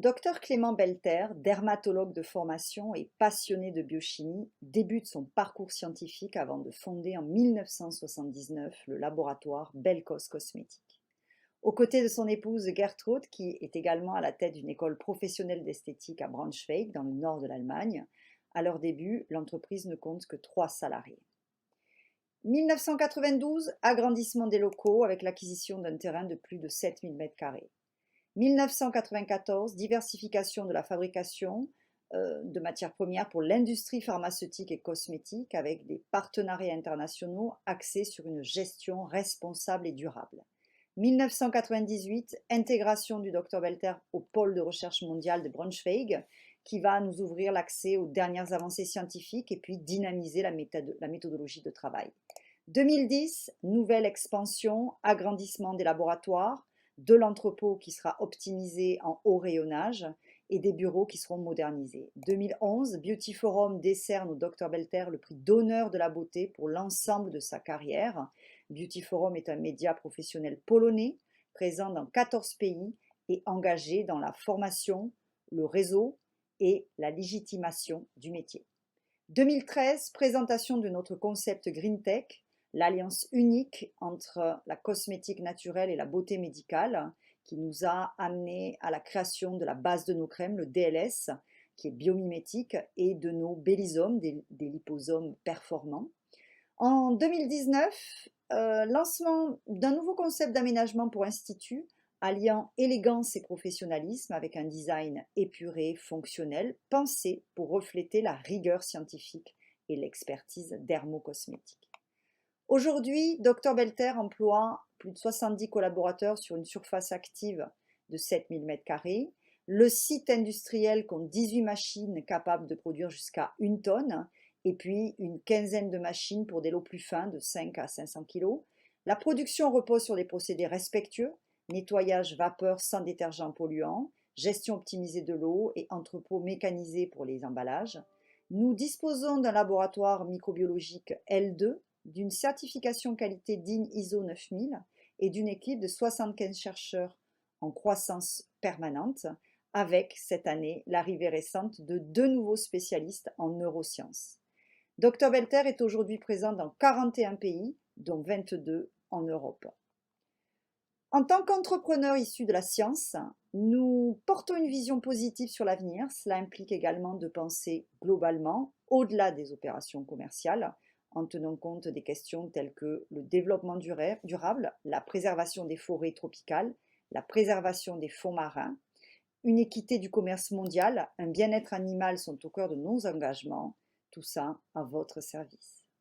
docteur Clément Belter, dermatologue de formation et passionné de biochimie, débute son parcours scientifique avant de fonder en 1979 le laboratoire Belkos Cosmétiques. Aux côtés de son épouse Gertrude, qui est également à la tête d'une école professionnelle d'esthétique à Braunschweig, dans le nord de l'Allemagne, à leur début, l'entreprise ne compte que 3 salariés. 1992, agrandissement des locaux avec l'acquisition d'un terrain de plus de 7000 m². 1994, diversification de la fabrication de matières premières pour l'industrie pharmaceutique et cosmétique avec des partenariats internationaux axés sur une gestion responsable et durable. 1998, intégration du Dr Belter au pôle de recherche mondiale de Braunschweig qui va nous ouvrir l'accès aux dernières avancées scientifiques et puis dynamiser la méthodologie de travail. 2010, nouvelle expansion, agrandissement des laboratoires, de l'entrepôt qui sera optimisé en haut rayonnage et des bureaux qui seront modernisés. 2011, Beauty Forum décerne au Dr Belter le prix d'honneur de la beauté pour l'ensemble de sa carrière. Beauty Forum est un média professionnel polonais, présent dans 14 pays et engagé dans la formation, le réseau et la légitimation du métier. 2013, présentation de notre concept Green Tech, l'alliance unique entre la cosmétique naturelle et la beauté médicale qui nous a amené à la création de la base de nos crèmes, le DLS, qui est biomimétique, et de nos bellisomes, des liposomes performants. En 2019, lancement d'un nouveau concept d'aménagement pour institut, alliant élégance et professionnalisme avec un design épuré, fonctionnel, pensé pour refléter la rigueur scientifique et l'expertise dermocosmétique. Aujourd'hui, Dr Belter emploie plus de 70 collaborateurs sur une surface active de 7000 m². Le site industriel compte 18 machines capables de produire jusqu'à 1 tonne et puis une quinzaine de machines pour des lots plus fins de 5 à 500 kg. La production repose sur des procédés respectueux, nettoyage vapeur sans détergent polluant, gestion optimisée de l'eau et entrepôt mécanisé pour les emballages. Nous disposons d'un laboratoire microbiologique L2, d'une certification qualité DIN ISO 9000 et d'une équipe de 75 chercheurs en croissance permanente, avec cette année l'arrivée récente de 2 nouveaux spécialistes en neurosciences. Dr Belter est aujourd'hui présent dans 41 pays, dont 22 en Europe. En tant qu'entrepreneurs issus de la science, nous portons une vision positive sur l'avenir. Cela implique également de penser globalement, au-delà des opérations commerciales, en tenant compte des questions telles que le développement durable, la préservation des forêts tropicales, la préservation des fonds marins, une équité du commerce mondial, un bien-être animal sont au cœur de nos engagements. Tout ça à votre service.